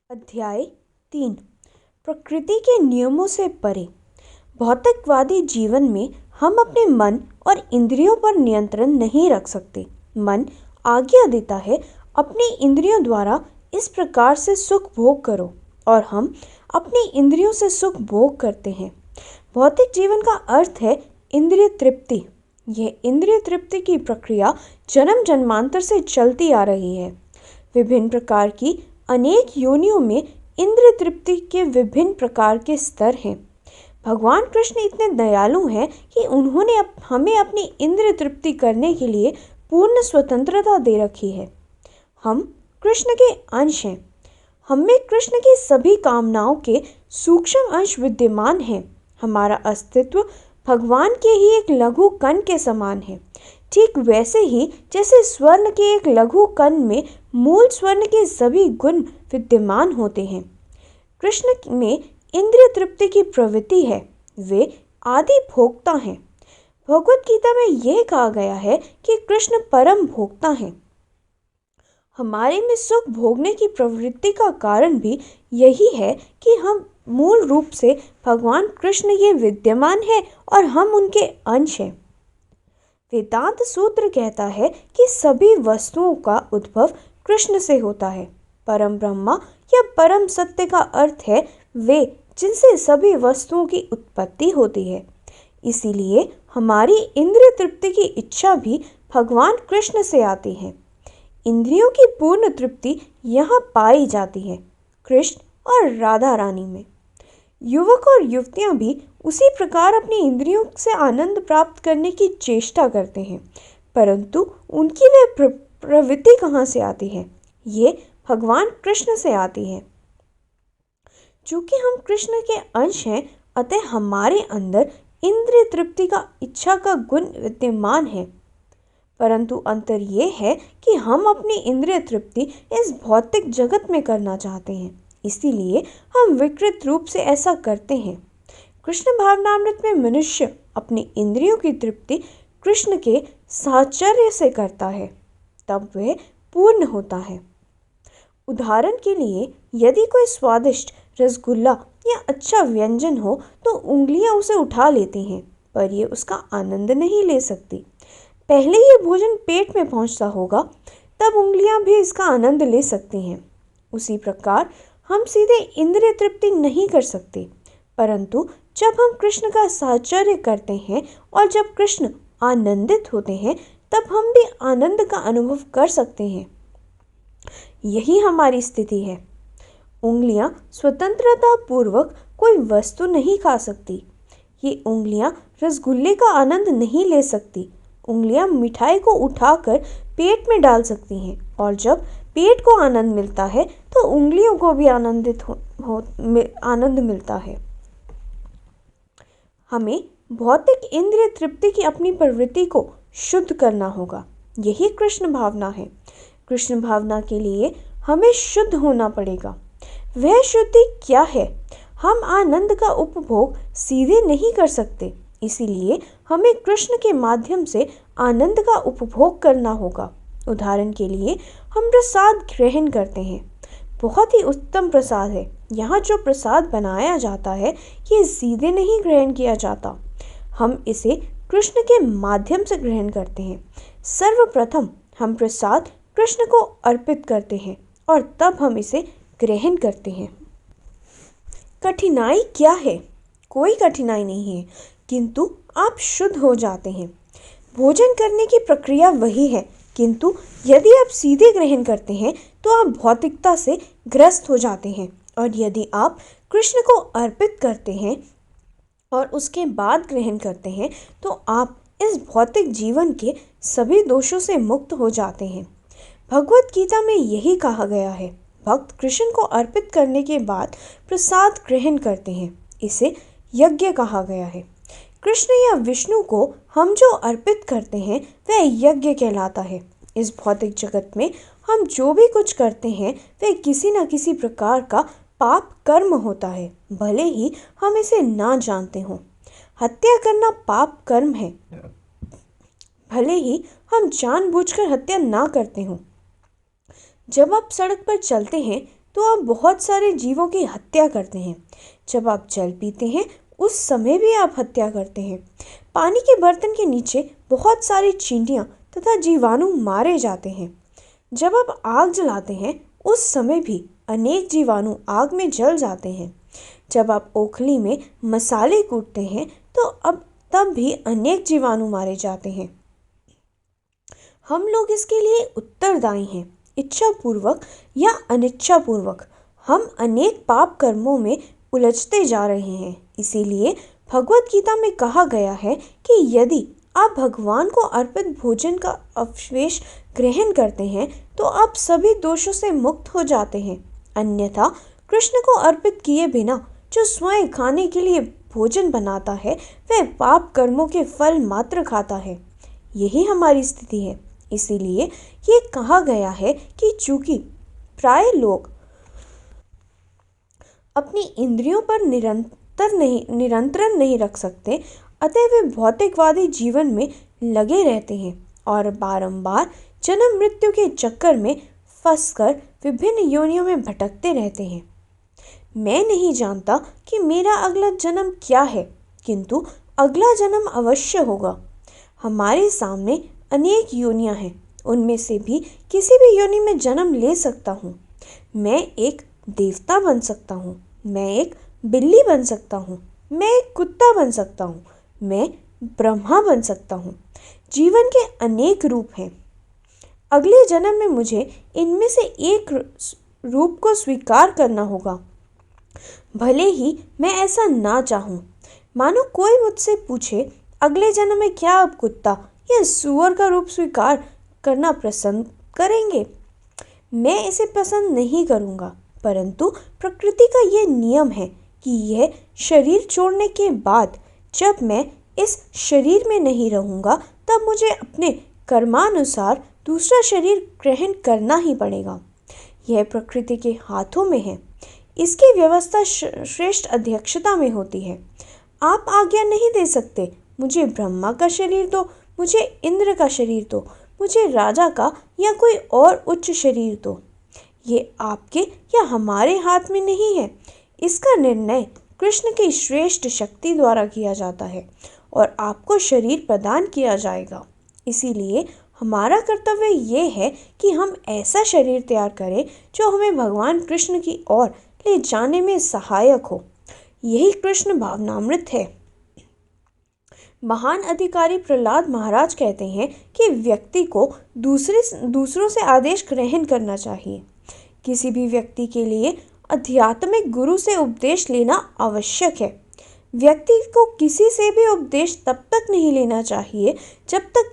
अध्याय 3। प्रकृति के नियमों से परे। भौतिकवादी जीवन में हम अपने मन और इंद्रियों पर नियंत्रण नहीं रख सकते। मन आज्ञा देता है, अपनी इंद्रियों द्वारा इस प्रकार से सुख भोग करो, और हम अपनी इंद्रियों से सुख भोग करते हैं। भौतिक जीवन का अर्थ है इंद्रिय तृप्ति। यह इंद्रिय तृप्ति की प्रक्रिया जन्म जन्मांतर से चलती आ रही है। विभिन्न प्रकार की अनेक योनियों में इंद्रिय तृप्ति के विभिन्न प्रकार के स्तर हैं। भगवान कृष्ण इतने दयालु हैं कि उन्होंने हमें अपनी इंद्रिय तृप्ति करने के लिए पूर्ण स्वतंत्रता दे रखी है। हम कृष्ण के अंश हैं। हम में कृष्ण की सभी कामनाओं के सूक्ष्म अंश विद्यमान हैं। हमारा अस्तित्व भगवान के ही एक लघु कण के समान है। ठीक वैसे ही जैसे स्वर्ण के एक लघु कण में मूल स्वर्ण के सभी गुण विद्यमान होते हैं, कृष्ण में इंद्रिय तृप्ति की प्रवृत्ति है। वे आदि भोक्ता हैं। भगवत गीता में यह कहा गया है कि कृष्ण परम भोक्ता हैं। हमारे में सुख भोगने की प्रवृत्ति का कारण भी यही है कि हम मूल रूप से भगवान कृष्ण ये विद्यमान है और हम उनके अंश हैं। वेदांत सूत्र कहता है कि सभी वस्तुओं का उद्भव कृष्ण से होता है। परम ब्रह्मा या परम सत्य का अर्थ है वे जिनसे सभी वस्तुओं की उत्पत्ति होती है। इसीलिए हमारी इंद्रिय तृप्ति की इच्छा भी भगवान कृष्ण से आती है। इंद्रियों की पूर्ण तृप्ति यहाँ पाई जाती है कृष्ण और राधा रानी में। युवक और युवतियाँ भी उसी प्रकार अपनी इंद्रियों से आनंद प्राप्त करने की चेष्टा करते हैं, परंतु उनकी वह प्रवृत्ति कहाँ से आती है? ये भगवान कृष्ण से आती है। चूँकि हम कृष्ण के अंश हैं, अतः हमारे अंदर इंद्रिय तृप्ति का इच्छा का गुण विद्यमान है, परंतु अंतर यह है कि हम अपनी इंद्रिय तृप्ति इस भौतिक जगत में करना चाहते हैं। इसीलिए हम विकृत रूप से ऐसा करते हैं। कृष्ण भावनामृत में मनुष्य अपनी इंद्रियों की तृप्ति कृष्ण के साहचर्य से करता है, तब वह पूर्ण होता है। उदाहरण के लिए, यदि कोई स्वादिष्ट रसगुल्ला या अच्छा व्यंजन हो तो उंगलियां उसे उठा लेती हैं, पर ये उसका आनंद नहीं ले सकती। पहले ये भोजन पेट में पहुंचता होगा, तब उंगलियां भी इसका आनंद ले सकती हैं। उसी प्रकार हम सीधे इंद्रिय तृप्ति नहीं कर सकते, परंतु जब हम कृष्ण का साहचर्य करते हैं और जब कृष्ण आनंदित होते हैं, तब हम भी आनंद का अनुभव कर सकते हैं। यही हमारी स्थिति है। उंगलियां स्वतंत्रता पूर्वक कोई वस्तु नहीं खा सकती। ये उंगलियां रसगुल्ले का आनंद नहीं ले सकती। उंगलियां मिठाई को उठाकर पेट में डाल सकती हैं, और जब पेट को आनंद मिलता है तो उंगलियों को भी आनंद मिलता है। हमें भौतिक इंद्रिय तृप्ति की अपनी प्रवृत्ति को शुद्ध करना होगा। यही कृष्ण भावना है। कृष्ण भावना के लिए हमें शुद्ध होना पड़ेगा। वह शुद्धि क्या है? हम आनंद का उपभोग सीधे नहीं कर सकते, इसीलिए हमें कृष्ण के माध्यम से आनंद का उपभोग करना होगा। उदाहरण के लिए, हम प्रसाद ग्रहण करते हैं। बहुत ही उत्तम प्रसाद है। यहाँ जो प्रसाद बनाया जाता है, ये सीधे नहीं ग्रहण किया जाता। हम इसे कृष्ण के माध्यम से ग्रहण करते हैं। सर्वप्रथम हम प्रसाद कृष्ण को अर्पित करते हैं और तब हम इसे ग्रहण करते हैं। कठिनाई क्या है? कोई कठिनाई नहीं है, किंतु आप शुद्ध हो जाते हैं। भोजन करने की प्रक्रिया वही है, किंतु यदि आप सीधे ग्रहण करते हैं तो आप भौतिकता से ग्रस्त हो जाते हैं, और यदि आप कृष्ण को अर्पित करते हैं और उसके बाद ग्रहण करते हैं तो आप इस भौतिक जीवन के सभी दोषों से मुक्त हो जाते हैं। भगवत गीता में यही कहा गया है। भक्त कृष्ण को अर्पित करने के बाद प्रसाद ग्रहण करते हैं। इसे यज्ञ कहा गया है। कृष्ण या विष्णु को हम जो अर्पित करते हैं वह यज्ञ कहलाता है। इस भौतिक जगत में हम जो भी कुछ करते हैं वह किसी न किसी प्रकार का पाप कर्म होता है, भले ही हम इसे ना जानते हों। हत्या करना पाप कर्म है, भले ही हम जानबूझकर हत्या ना करते हों। जब आप सड़क पर चलते हैं तो आप बहुत सारे जीवों की हत्या करते हैं। जब आप जल पीते हैं उस समय भी आप हत्या करते हैं। पानी के बर्तन के नीचे बहुत सारी चींटियां तथा जीवाणु मारे जाते हैं। जब आप आग जलाते हैं उस समय भी अनेक जीवाणु आग में जल जाते हैं। जब आप ओखली में मसाले कूटते हैं तो अब तब भी अनेक जीवाणु मारे जाते हैं। हम लोग इसके लिए उत्तरदायी हैं, इच्छापूर्वक या अनिच्छापूर्वक। हम अनेक पाप कर्मों में उलझते जा रहे हैं। इसीलिए भगवत गीता में कहा गया है कि यदि आप भगवान को अर्पित भोजन का अवशेष ग्रहण करते हैं तो आप सभी दोषों से मुक्त हो जाते हैं। अन्यथा कृष्ण को अर्पित किए बिना जो स्वयं खाने के लिए भोजन बनाता है वह पाप कर्मों के फल मात्र खाता है। यही हमारी स्थिति है। इसीलिए ये कहा गया है कि चूंकि प्राय लोग अपनी इंद्रियों पर नियंत्रण नहीं रख सकते, अतः वे भौतिकवादी जीवन में लगे रहते हैं और बारंबार जन्म मृत्यु के चक्कर में फंसकर विभिन्न योनियों में भटकते रहते हैं। मैं नहीं जानता कि मेरा अगला जन्म क्या है, किंतु अगला जन्म अवश्य होगा। हमारे सामने अनेक योनियां हैं, उनमें से भी किसी भी योनि में जन्म ले सकता हूँ। मैं एक देवता बन सकता हूँ, मैं एक बिल्ली बन सकता हूँ, मैं एक कुत्ता बन सकता हूँ, मैं ब्रह्मा बन सकता हूँ। जीवन के अनेक रूप हैं। अगले जन्म में मुझे इनमें से एक रूप को स्वीकार करना होगा, भले ही मैं ऐसा ना चाहूं। मानो कोई मुझसे पूछे, अगले जन्म में क्या आप कुत्ता या सूअर का रूप स्वीकार करना पसंद करेंगे? मैं इसे पसंद नहीं करूंगा, परंतु प्रकृति का यह नियम है कि यह शरीर छोड़ने के बाद जब मैं इस शरीर में नहीं रहूंगा तब मुझे अपने कर्मानुसार दूसरा शरीर ग्रहण करना ही पड़ेगा। यह प्रकृति के हाथों में है। इसकी व्यवस्था श्रेष्ठ अध्यक्षता में होती है। आप आज्ञा नहीं दे सकते, मुझे ब्रह्मा का शरीर दो, मुझे इंद्र का शरीर दो, मुझे राजा का या कोई और उच्च शरीर दो। ये आपके या हमारे हाथ में नहीं है। इसका निर्णय कृष्ण की श्रेष्ठ शक्ति द्वारा किया जाता है और आपको शरीर प्रदान किया जाएगा। इसीलिए हमारा कर्तव्य ये है कि हम ऐसा शरीर तैयार करें जो हमें भगवान कृष्ण की ओर ले जाने में सहायक हो। यही कृष्ण भावनामृत है। महान अधिकारी प्रहलाद महाराज कहते हैं कि व्यक्ति को दूसरों से आदेश ग्रहण करना चाहिए। किसी भी व्यक्ति के लिए आध्यात्मिक गुरु से उपदेश लेना आवश्यक है। व्यक्ति को किसी से भी उपदेश तब तक नहीं लेना चाहिए जब तक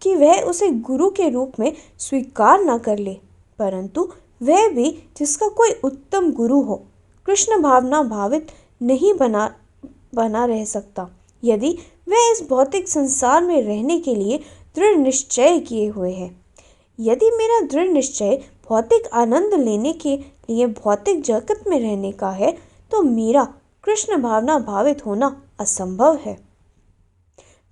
कि वह उसे गुरु के रूप में स्वीकार न कर ले, परंतु वह भी जिसका कोई उत्तम गुरु हो। कृष्ण भावना भावित नहीं बना रह सकता यदि वह इस भौतिक संसार में रहने के लिए दृढ़ निश्चय किए हुए है। यदि मेरा दृढ़ निश्चय भौतिक आनंद लेने के लिए भौतिक जगत में रहने का है तो मेरा कृष्ण भावना भावित होना असंभव है।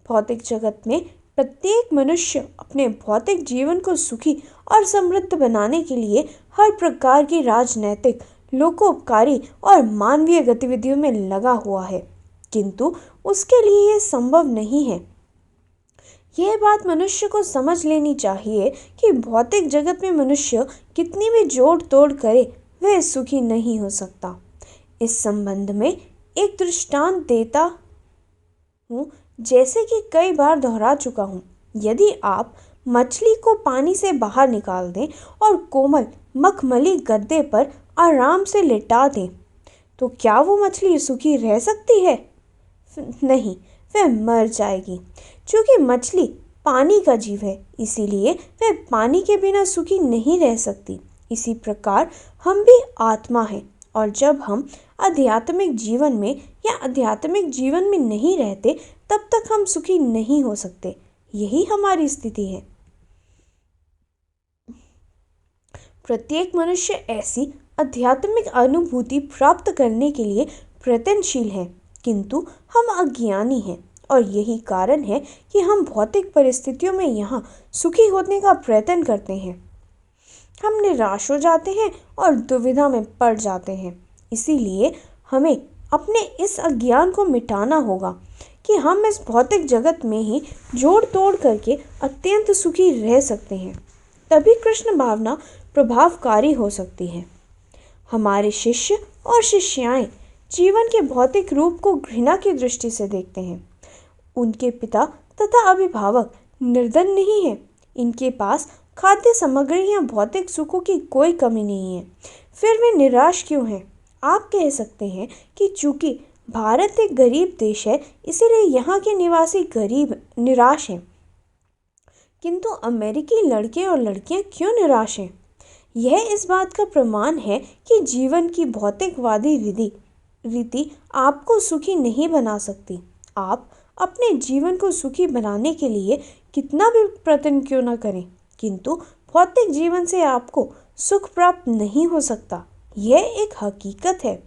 भौतिक जगत में प्रत्येक मनुष्य अपने भौतिक जीवन को सुखी और समृद्ध बनाने के लिए हर प्रकार की राजनैतिक, लोकोपकारी और मानवीय गतिविधियों में लगा हुआ है, किंतु उसके लिए यह संभव नहीं है। यह बात मनुष्य को समझ लेनी चाहिए कि भौतिक जगत में मनुष्य कितनी भी जोड़ तोड़ करे वह सुखी नहीं हो सकता। इस संबंध में एक दृष्टांत देता हूँ, जैसे कि कई बार दोहरा चुका हूँ। यदि आप मछली को पानी से बाहर निकाल दें और कोमल मखमली गद्दे पर आराम से लिटा दें तो क्या वो मछली सुखी रह सकती है? नहीं, वह मर जाएगी। क्योंकि मछली पानी का जीव है, इसीलिए वह पानी के बिना सुखी नहीं रह सकती। इसी प्रकार हम भी आत्मा हैं और जब हम आध्यात्मिक जीवन में या आध्यात्मिक जीवन में नहीं रहते तब तक हम सुखी नहीं हो सकते। यही हमारी स्थिति है। प्रत्येक मनुष्य ऐसी आध्यात्मिक अनुभूति प्राप्त करने के लिए प्रयत्नशील है, किंतु हम अज्ञानी हैं और यही कारण है कि हम भौतिक परिस्थितियों में यहाँ सुखी होने का प्रयत्न करते हैं। हम निराश हो जाते हैं और दुविधा में पड़ जाते हैं। इसीलिए हमें अपने इस अज्ञान को मिटाना होगा कि हम इस भौतिक जगत में ही जोड़ तोड़ करके अत्यंत सुखी रह सकते हैं। तभी कृष्ण भावना प्रभावकारी हो सकती है। हमारे शिष्य और शिष्याएं जीवन के भौतिक रूप को घृणा की दृष्टि से देखते हैं। उनके पिता तथा अभिभावक निर्धन नहीं है। इनके पास खाद्य सामग्री या भौतिक सुखों की कोई कमी नहीं है। फिर वे निराश क्यों हैं? आप कह सकते हैं कि चूंकि भारत एक गरीब देश है, इसीलिए यहाँ के निवासी गरीब निराश हैं। किंतु अमेरिकी लड़के और लड़कियाँ क्यों निराश हैं? यह इस बात का प्रमाण है कि जीवन की भौतिकवादी रीति आपको सुखी नहीं बना सकती। आप अपने जीवन को सुखी बनाने के लिए कितना भी प्रयत्न क्यों न करें, किंतु भौतिक जीवन से आपको सुख प्राप्त नहीं हो सकता। यह एक हकीकत है।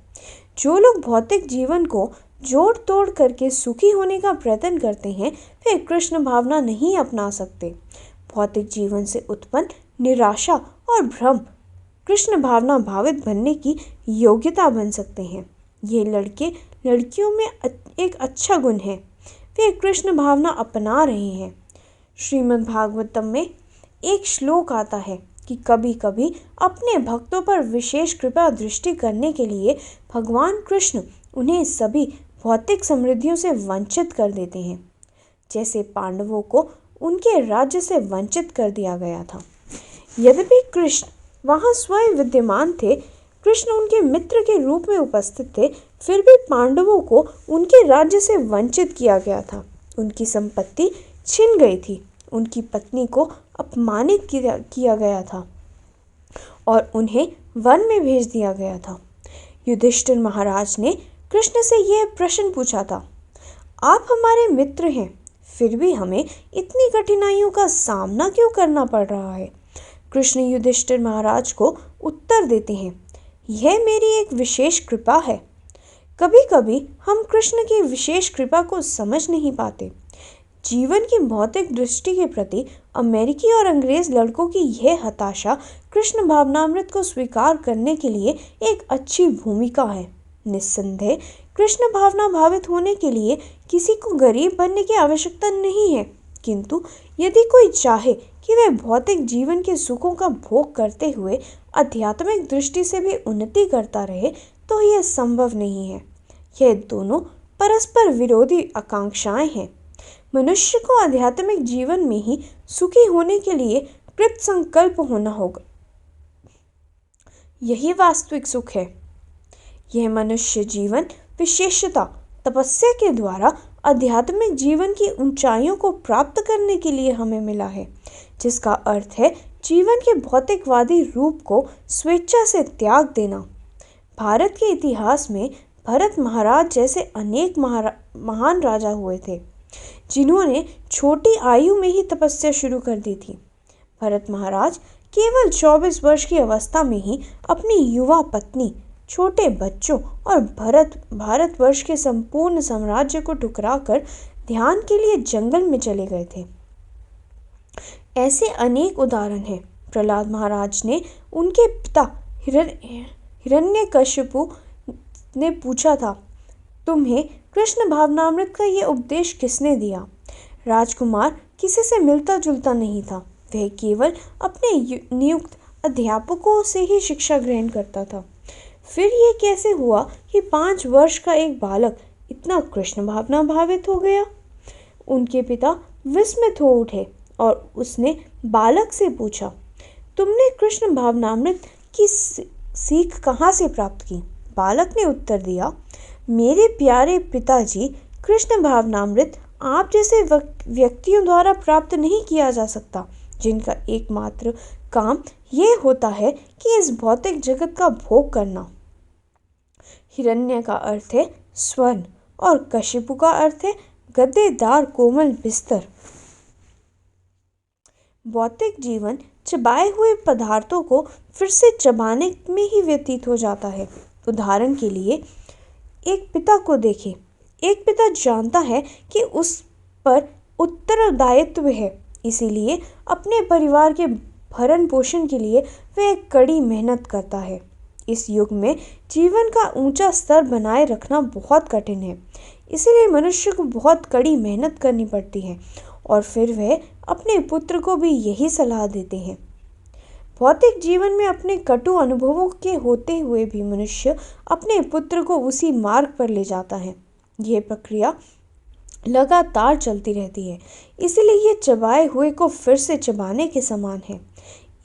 जो लोग भौतिक जीवन को जोड़ तोड़ करके सुखी होने का प्रयत्न करते हैं, वे कृष्ण भावना नहीं अपना सकते। भौतिक जीवन से उत्पन्न निराशा और भ्रम कृष्ण भावना भावित बनने की योग्यता बन सकते हैं। ये लड़के लड़कियों में एक अच्छा गुण है। वे कृष्ण भावना अपना रहे हैं। श्रीमद् भागवतम में एक श्लोक आता है कि कभी कभी अपने भक्तों पर विशेष कृपा दृष्टि करने के लिए भगवान कृष्ण उन्हें सभी भौतिक समृद्धियों से वंचित कर देते हैं, जैसे पांडवों को उनके राज्य से वंचित कर दिया गया था। यद्यपि कृष्ण वहां स्वयं विद्यमान थे, कृष्ण उनके मित्र के रूप में उपस्थित थे, फिर भी पांडवों को उनके राज्य से वंचित किया गया था। उनकी संपत्ति छिन गई थी, उनकी पत्नी को अपमानित किया गया था और उन्हें वन में भेज दिया गया था। युधिष्ठिर महाराज ने कृष्ण से यह प्रश्न पूछा था, आप हमारे मित्र हैं, फिर भी हमें इतनी कठिनाइयों का सामना क्यों करना पड़ रहा है? कृष्ण युधिष्ठिर महाराज को उत्तर देते हैं, यह मेरी एक विशेष कृपा है। कभी कभी हम कृष्ण की विशेष कृपा को समझ नहीं पाते। जीवन की भौतिक दृष्टि के प्रति अमेरिकी और अंग्रेज लड़कों की यह हताशा कृष्ण भावनामृत को स्वीकार करने के लिए एक अच्छी भूमिका है। निस्संदेह कृष्ण भावना भावित होने के लिए किसी को गरीब बनने की आवश्यकता नहीं है, किंतु यदि कोई चाहे कि वह भौतिक जीवन के सुखों का भोग करते हुए आध्यात्मिक दृष्टि से भी उन्नति करता रहे, तो यह संभव नहीं है। यह दोनों परस्पर विरोधी आकांक्षाएं हैं। मनुष्य को आध्यात्मिक जीवन में ही सुखी होने के लिए कृत संकल्प होना होगा। यही वास्तविक सुख है। यह मनुष्य जीवन विशेषता तपस्या के द्वारा आध्यात्मिक जीवन की ऊंचाइयों को प्राप्त करने के लिए हमें मिला है, जिसका अर्थ है जीवन के भौतिकवादी रूप को स्वेच्छा से त्याग देना। भारत के इतिहास में भरत महाराज जैसे अनेक महान राजा हुए थे, जिन्होंने छोटी आयु में ही तपस्या शुरू कर दी थी। भरत महाराज केवल 24 वर्ष की अवस्था में ही अपनी युवा पत्नी, छोटे बच्चों और भारतवर्ष के संपूर्ण साम्राज्य को ठुकराकर ध्यान के लिए जंगल में चले गए थे। ऐसे अनेक उदाहरण हैं। प्रहलाद महाराज ने उनके पिता हिरण्यकशिपु ने पूछा था, तुम्हें कृष्ण भावनामृत का ये उपदेश किसने दिया? राजकुमार किसी से मिलता जुलता नहीं था, वह केवल अपने नियुक्त अध्यापकों से ही शिक्षा ग्रहण करता था। फिर ये कैसे हुआ कि 5 वर्ष का एक बालक इतना कृष्ण भावना भावित हो गया? उनके पिता विस्मित हो उठे और उसने बालक से पूछा, तुमने कृष्ण भावनामृत की सीख कहाँ से प्राप्त की? बालक ने उत्तर दिया, मेरे प्यारे पिताजी, कृष्ण भावनामृत आप जैसे व्यक्तियों द्वारा प्राप्त नहीं किया जा सकता, जिनका एकमात्र काम यह होता है कि इस भौतिक जगत का भोग करना। हिरण्य का अर्थ है स्वर्ण और कशिपु का अर्थ है गद्देदार कोमल बिस्तर। भौतिक जीवन चबाए हुए पदार्थों को फिर से चबाने में ही व्यतीत हो जाता है। उदाहरण के लिए एक पिता को देखें। एक पिता जानता है कि उस पर उत्तरदायित्व है, इसीलिए अपने परिवार के भरण पोषण के लिए वह कड़ी मेहनत करता है। इस युग में जीवन का ऊंचा स्तर बनाए रखना बहुत कठिन है, इसीलिए मनुष्य को बहुत कड़ी मेहनत करनी पड़ती है और फिर वह अपने पुत्र को भी यही सलाह देते हैं। भौतिक जीवन में अपने कटु अनुभवों के होते हुए भी मनुष्य अपने पुत्र को उसी मार्ग पर ले जाता है। यह प्रक्रिया लगातार चलती रहती है, इसीलिए ये चबाए हुए को फिर से चबाने के समान है।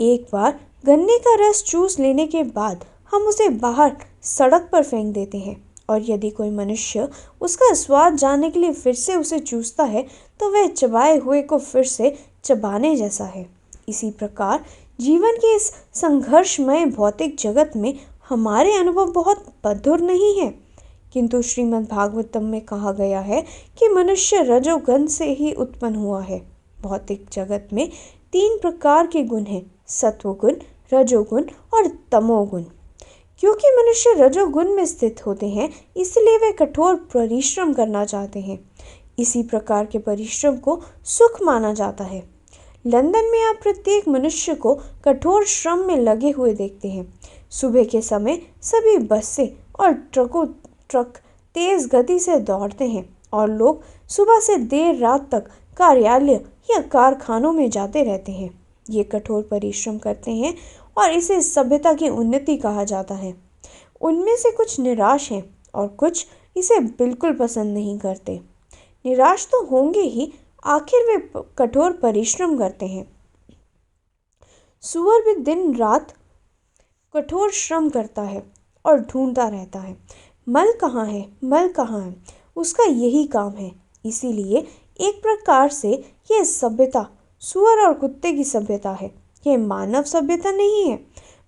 एक बार गन्ने का रस चूस लेने के बाद हम उसे बाहर सड़क पर फेंक देते हैं, और यदि कोई मनुष्य उसका स्वाद जानने के लिए फिर से उसे चूसता है तो वह चबाए हुए को फिर से चबाने जैसा है। इसी प्रकार जीवन के इस संघर्षमय भौतिक जगत में हमारे अनुभव बहुत मधुर नहीं है, किंतु श्रीमद् भागवतम में कहा गया है कि मनुष्य रजोगुण से ही उत्पन्न हुआ है। भौतिक जगत में 3 प्रकार के गुण हैं, सत्वगुण, रजोगुण और तमोगुण। क्योंकि मनुष्य रजोगुण में स्थित होते हैं, इसलिए वे कठोर परिश्रम करना चाहते हैं। इसी प्रकार के परिश्रम को सुख माना जाता है। लंदन में आप प्रत्येक मनुष्य को कठोर श्रम में लगे हुए देखते हैं। सुबह के समय सभी बसें और ट्रक तेज गति से दौड़ते हैं और लोग सुबह से देर रात तक कार्यालय या कारखानों में जाते रहते हैं। ये कठोर परिश्रम करते हैं और इसे सभ्यता की उन्नति कहा जाता है। उनमें से कुछ निराश हैं और कुछ इसे बिल्कुल पसंद नहीं करते। निराश तो होंगे ही, आखिर वे कठोर परिश्रम करते हैं। सूअर भी दिन रात कठोर श्रम करता है और ढूंढता रहता है, मल कहाँ है, मल कहाँ है। उसका यही काम है। इसीलिए एक प्रकार से यह सभ्यता सूअर और कुत्ते की सभ्यता है, यह मानव सभ्यता नहीं है।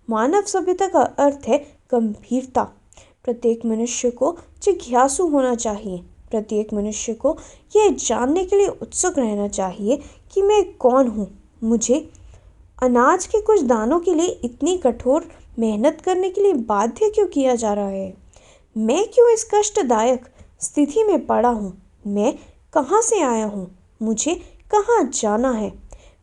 मानव सभ्यता का अर्थ है गंभीरता। प्रत्येक मनुष्य को जिज्ञासु होना चाहिए। प्रत्येक मनुष्य को यह जानने के लिए उत्सुक रहना चाहिए कि मैं कौन हूँ। मुझे अनाज के कुछ दानों के लिए इतनी कठोर मेहनत करने के लिए बाध्य क्यों किया जा रहा है? मैं क्यों इस कष्टदायक स्थिति में पड़ा हूँ? मैं कहाँ से आया हूँ? मुझे कहाँ जाना है?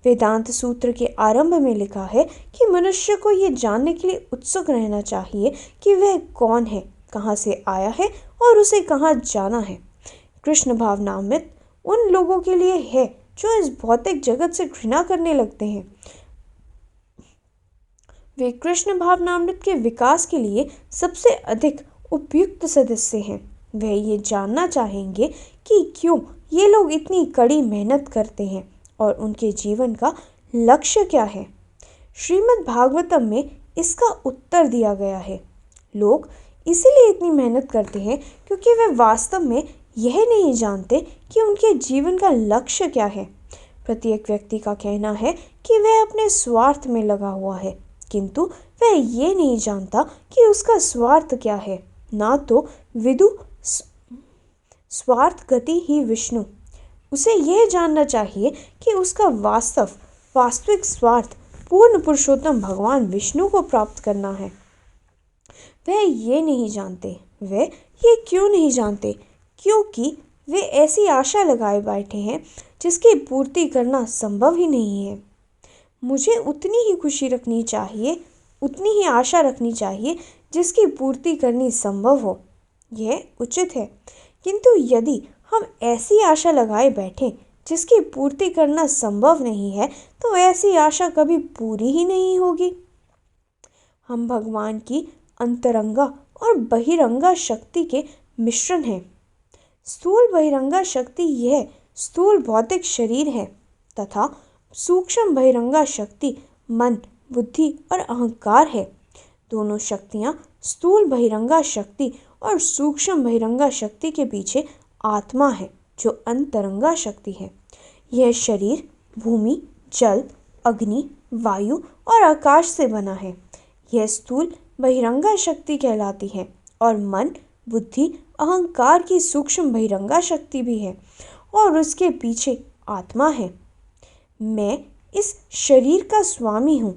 वेदांत सूत्र के आरंभ में लिखा है कि मनुष्य को यह जानने के लिए उत्सुक रहना चाहिए कि वह कौन है, कहाँ से आया है और उसे कहाँ जाना है। कृष्ण भावनामृत उन लोगों के लिए है जो इस भौतिक जगत से घृणा करने लगते हैं। वे कृष्ण भावनामृत के विकास के लिए सबसे अधिक उपयुक्त सदस्य हैं। वह ये जानना चाहेंगे कि क्यों ये लोग इतनी कड़ी मेहनत करते हैं और उनके जीवन का लक्ष्य क्या है। श्रीमद् भागवतम में इसका उत्तर दिया गया है। लोग इसीलिए इतनी मेहनत करते हैं क्योंकि वे वास्तव में यह नहीं जानते कि उनके जीवन का लक्ष्य क्या है। प्रत्येक व्यक्ति का कहना है कि वह अपने स्वार्थ में लगा हुआ है, किंतु वह ये नहीं जानता कि उसका स्वार्थ क्या है। ना तो विदु स्वार्थ गति ही विष्णु। उसे यह जानना चाहिए कि उसका वास्तविक स्वार्थ पूर्ण पुरुषोत्तम भगवान विष्णु को प्राप्त करना है। वह ये नहीं जानते। वे ये क्यों नहीं जानते? क्योंकि वे ऐसी आशा लगाए बैठे हैं जिसकी पूर्ति करना संभव ही नहीं है। मुझे उतनी ही खुशी रखनी चाहिए, उतनी ही आशा रखनी चाहिए जिसकी पूर्ति करनी संभव हो। यह उचित है, किंतु यदि हम ऐसी आशा लगाए बैठें जिसकी पूर्ति करना संभव नहीं है तो ऐसी आशा कभी पूरी ही नहीं होगी। हम भगवान की अंतरंगा और बहिरंगा शक्ति के मिश्रण हैं। स्थूल बहिरंगा शक्ति यह स्थूल भौतिक शरीर है तथा सूक्ष्म बहिरंगा शक्ति मन, बुद्धि और अहंकार है। दोनों शक्तियाँ स्थूल बहिरंगा शक्ति और सूक्ष्म बहिरंगा शक्ति के पीछे आत्मा है जो अंतरंगा शक्ति है। यह शरीर भूमि, जल, अग्नि, वायु और आकाश से बना है। यह स्थूल बहिरंगा शक्ति कहलाती है और मन, बुद्धि, अहंकार की सूक्ष्म बहिरंगा शक्ति भी है और उसके पीछे आत्मा है। मैं इस शरीर का स्वामी हूँ।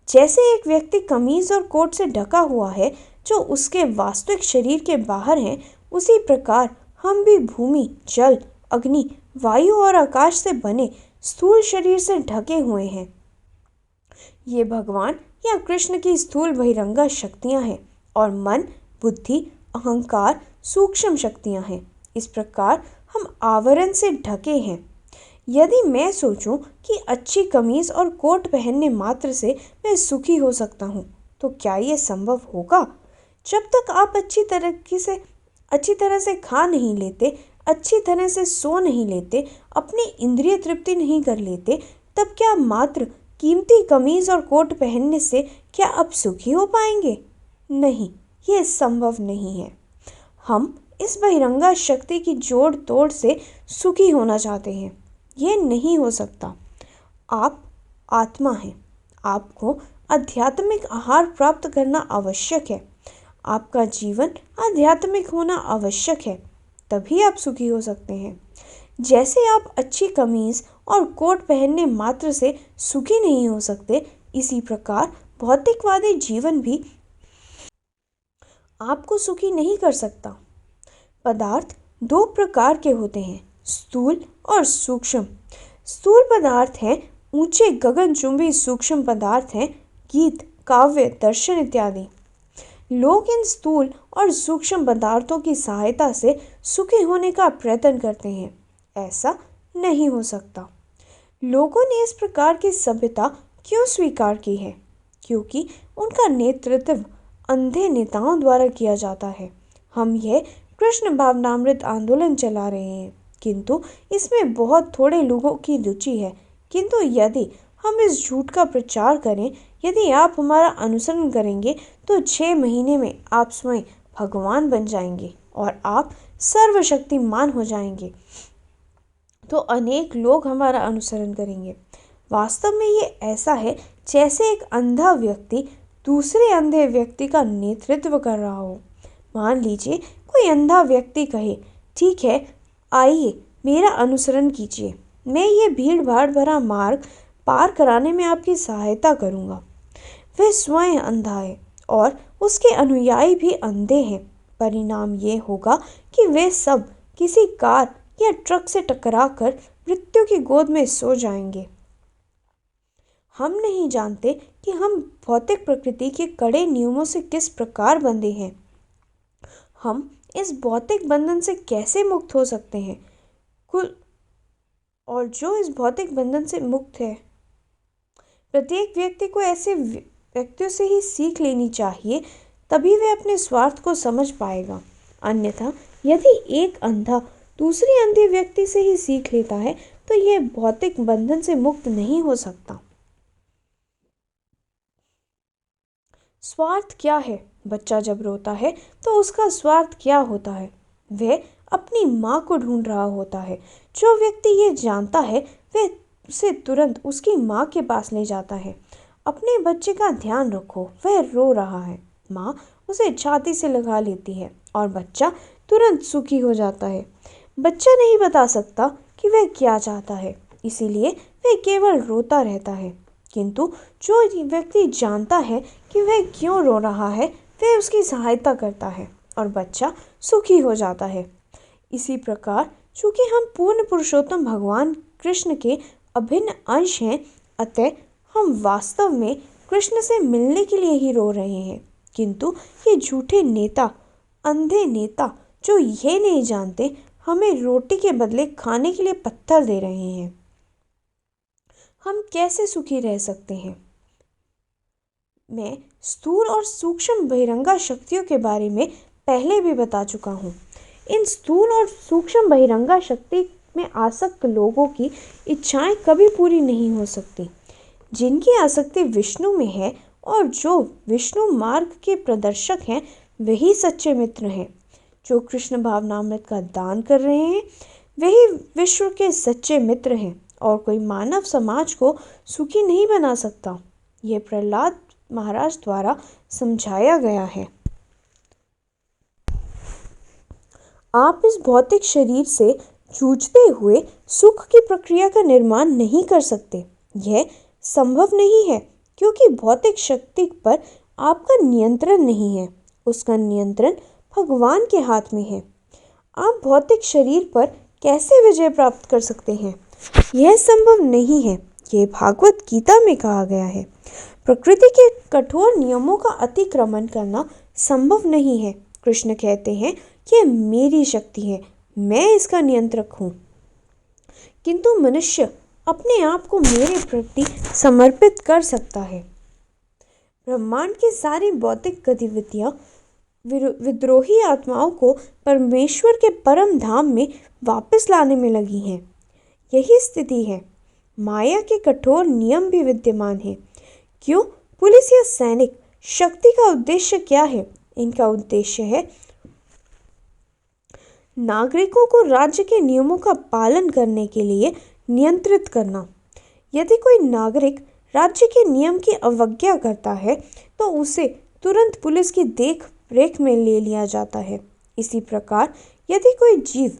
जैसे एक व्यक्ति कमीज और कोट से ढका हुआ है जो उसके वास्तविक शरीर के बाहर है, उसी प्रकार हम भी भूमि, जल, अग्नि, वायु और आकाश से बने स्थूल शरीर से ढके हुए हैं। ये भगवान या कृष्ण की स्थूल बहिरंगा शक्तियाँ हैं और मन, बुद्धि, अहंकार सूक्ष्म शक्तियाँ हैं। इस प्रकार हम आवरण से ढके हैं। यदि मैं सोचूं कि अच्छी कमीज और कोट पहनने मात्र से मैं सुखी हो सकता हूँ, तो क्या ये संभव होगा? जब तक आप अच्छी तरह से खा नहीं लेते, अच्छी तरह से सो नहीं लेते, अपनी इंद्रिय तृप्ति नहीं कर लेते, तब क्या मात्र कीमती कमीज और कोट पहनने से क्या आप सुखी हो पाएंगे? नहीं, ये संभव नहीं है। हम इस बहिरंगा शक्ति की जोड़ तोड़ से सुखी होना चाहते हैं। ये नहीं हो सकता। आप आत्मा हैं। आपको आध्यात्मिक आहार प्राप्त करना आवश्यक है। आपका जीवन आध्यात्मिक होना आवश्यक है, तभी आप सुखी हो सकते हैं। जैसे आप अच्छी कमीज और कोट पहनने मात्र से सुखी नहीं हो सकते, इसी प्रकार भौतिकवादी जीवन भी आपको सुखी नहीं कर सकता। पदार्थ दो प्रकार के होते हैं, स्थूल और सूक्ष्म। स्थूल पदार्थ हैं ऊंचे गगनचुंबी, सूक्ष्म पदार्थ हैं गीत, काव्य, दर्शन इत्यादि। लोग इन स्थूल और सूक्ष्म पदार्थों की सहायता से सुखी होने का प्रयत्न करते हैं। ऐसा नहीं हो सकता। लोगों ने इस प्रकार की सभ्यता क्यों स्वीकार की है? क्योंकि उनका नेतृत्व अंधे नेताओं द्वारा किया जाता है। हम यह कृष्ण भावनामृत आंदोलन चला रहे हैं, किंतु इसमें बहुत थोड़े लोगों की रुचि है। किंतु यदि हम इस झूठ का प्रचार करें, यदि आप हमारा अनुसरण करेंगे, तो 6 महीने में आप स्वयं भगवान बन जाएंगे और आप सर्वशक्तिमान हो जाएंगे। तो अनेक लोग हमारा अनुसरण करेंगे। वास्तव में ये ऐसा है जैसे एक अंधा व्यक्ति दूसरे अंधे व्यक्ति का नेतृत्व कर रहा हो। मान लीजिए कोई अंधा व्यक्ति कहे, ठीक है, आइए मेरा अनुसरण कीजिए, मैं ये भीड़ भाड़ भरा मार्ग पार कराने में आपकी सहायता करूँगा। वह स्वयं अंधा है और उसके अनुयायी भी अंधे हैं। परिणाम ये होगा कि वे सब किसी कार या ट्रक से टकराकर मृत्यु की गोद में सो जाएंगे। हम नहीं जानते कि हम भौतिक प्रकृति के कड़े नियमों से किस प्रकार बंधे हैं। हम इस भौतिक बंधन से कैसे मुक्त हो सकते हैं? और जो इस भौतिक बंधन से मुक्त है, प्रत्येक व्यक्ति को ऐसे व्यक्तियों से ही सीख लेनी चाहिए, तभी वह अपने स्वार्थ को समझ पाएगा। अन्यथा यदि एक अंधा दूसरे अंधे व्यक्ति से ही सीख लेता है, तो यह भौतिक बंधन से मुक्त नहीं हो सकता। स्वार्थ क्या है? बच्चा जब रोता है तो उसका स्वार्थ क्या होता है? वह अपनी माँ को ढूंढ रहा होता है। जो व्यक्ति ये जानता है, वह उसे तुरंत उसकी माँ के पास ले जाता है। अपने बच्चे का ध्यान रखो, वह रो रहा है। माँ उसे छाती से लगा लेती है और बच्चा तुरंत सुखी हो जाता है। बच्चा नहीं बता सकता कि वह क्या चाहता है, इसीलिए वह केवल रोता रहता है। किंतु जो व्यक्ति जानता है कि वह क्यों रो रहा है, वह उसकी सहायता करता है और बच्चा सुखी हो जाता है। इसी प्रकार चूँकि हम पूर्ण पुरुषोत्तम भगवान कृष्ण के अभिन्न अंश हैं, अतः हम वास्तव में कृष्ण से मिलने के लिए ही रो रहे हैं। किंतु ये झूठे नेता, अंधे नेता, जो ये नहीं जानते, हमें रोटी के बदले खाने के लिए पत्थर दे रहे हैं। हम कैसे सुखी रह सकते हैं? मैं स्थूल और सूक्ष्म बहिरंगा शक्तियों के बारे में पहले भी बता चुका हूँ। इन स्थूल और सूक्ष्म बहिरंगा शक्ति में आसक्त लोगों की इच्छाएं कभी पूरी नहीं हो सकती। जिनकी आसक्ति विष्णु में है और जो विष्णु मार्ग के प्रदर्शक हैं, वही सच्चे मित्र हैं। जो कृष्ण भावनामृत का दान कर रहे हैं, वही विश्व के सच्चे मित्र हैं और कोई मानव समाज को सुखी नहीं बना सकता। यह प्रहलाद महाराज द्वारा समझाया गया है। आप इस भौतिक शरीर से जूझते हुए सुख की प्रक्रिया का निर्माण नहीं कर सकते। यह संभव नहीं है, क्योंकि भौतिक शक्ति पर आपका नियंत्रण नहीं है। उसका नियंत्रण भगवान के हाथ में है। आप भौतिक शरीर पर कैसे विजय प्राप्त कर सकते हैं? यह संभव नहीं है। यह भागवत गीता में कहा गया है। प्रकृति के कठोर नियमों का अतिक्रमण करना संभव नहीं है। कृष्ण कहते हैं कि मेरी शक्ति है, मैं इसका नियंत्रक हूँ, किंतु मनुष्य अपने आप को मेरे प्रति समर्पित कर सकता है। ब्रह्मांड की सारी भौतिक गतिविधियाँ विद्रोही आत्माओं को परमेश्वर के परम धाम में वापस लाने में लगी हैं। यही स्थिति है। माया के कठोर नियम भी विद्यमान हैं। क्यों? पुलिस या सैनिक शक्ति का उद्देश्य क्या है? इनका उद्देश्य है नागरिकों को राज्य के नियमों का पालन करने के लिए नियंत्रित करना। यदि कोई नागरिक राज्य के नियम की अवज्ञा करता है तो उसे तुरंत पुलिस की देख रेख में ले लिया जाता है। इसी प्रकार यदि कोई जीव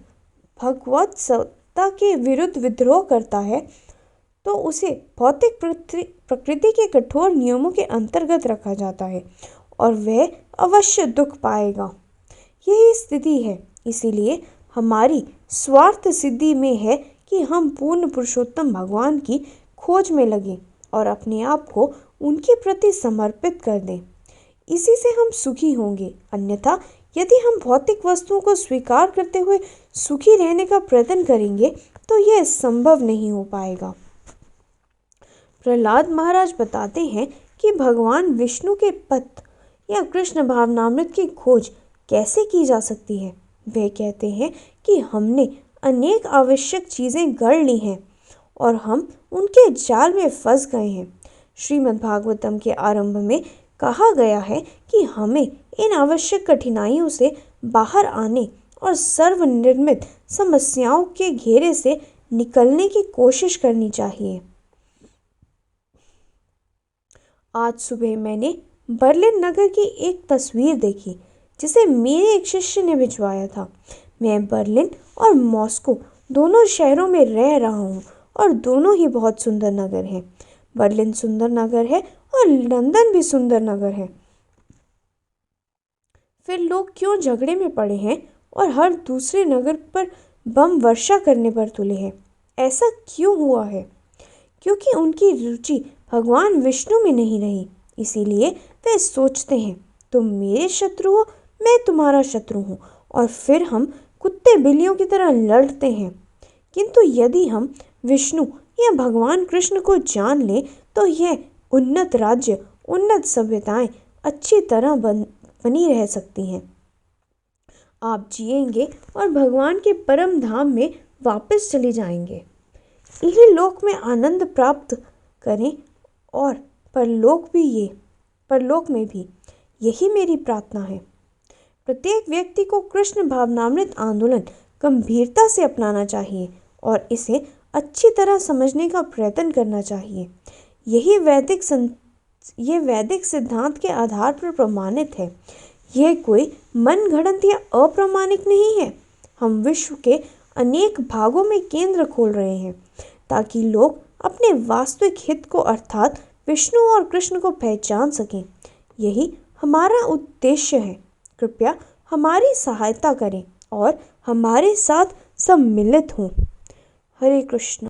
भगवत सत्ता के विरुद्ध विद्रोह करता है तो उसे भौतिक प्रकृति के कठोर नियमों के अंतर्गत रखा जाता है और वह अवश्य दुख पाएगा। यही स्थिति है। इसीलिए हमारी स्वार्थ सिद्धि में है कि हम पूर्ण पुरुषोत्तम भगवान की खोज में लगें और अपने आप को उनके प्रति समर्पित कर दें। इसी से हम सुखी होंगे। अन्यथा यदि हम भौतिक वस्तुओं को स्वीकार करते हुए सुखी रहने का प्रयत्न करेंगे तो यह संभव नहीं हो पाएगा। प्रहलाद महाराज बताते हैं कि भगवान विष्णु के पद या कृष्ण भावनामृत की खोज कैसे की जा सकती है। वे कहते हैं कि हमने अनेक आवश्यक चीज़ें गढ़ ली हैं और हम उनके जाल में फंस गए हैं। श्रीमद् भागवतम के आरंभ में कहा गया है कि हमें इन आवश्यक कठिनाइयों से बाहर आने और सर्वनिर्मित समस्याओं के घेरे से निकलने की कोशिश करनी चाहिए। आज सुबह मैंने बर्लिन नगर की एक तस्वीर देखी जिसे मेरे एक शिष्य ने भिजवाया था। मैं बर्लिन और मॉस्को दोनों शहरों में रह रहा हूँ और दोनों ही बहुत सुंदर नगर हैं। बर्लिन सुंदर नगर है और लंदन भी सुंदर नगर है। फिर लोग क्यों झगड़े में पड़े हैं और हर दूसरे नगर पर बम वर्षा करने पर तुले हैं? ऐसा क्यों हुआ है? क्योंकि उनकी रुचि भगवान विष्णु में नहीं रही। इसीलिए वे सोचते हैं तुम मेरे शत्रु हो, मैं तुम्हारा शत्रु हूँ, और फिर हम कुत्ते बिल्लियों की तरह लड़ते हैं। किंतु यदि हम विष्णु या भगवान कृष्ण को जान लें तो यह उन्नत राज्य, उन्नत सभ्यताएं अच्छी तरह बनी रह सकती हैं। आप जिएंगे और भगवान के परम धाम में वापस चले जाएंगे। इसी लोक में आनंद प्राप्त करें और परलोक में भी। यही मेरी प्रार्थना है। प्रत्येक व्यक्ति को कृष्ण भावनामृत आंदोलन गंभीरता से अपनाना चाहिए और इसे अच्छी तरह समझने का प्रयत्न करना चाहिए। यह वैदिक सिद्धांत के आधार पर प्रमाणित है। यह कोई मनगढ़ंत या अप्रामाणिक नहीं है। हम विश्व के अनेक भागों में केंद्र खोल रहे हैं ताकि लोग अपने वास्तविक हित को अर्थात विष्णु और कृष्ण को पहचान सकें। यही हमारा उद्देश्य है। कृपया हमारी सहायता करें और हमारे साथ सम्मिलित हों। हरे कृष्ण।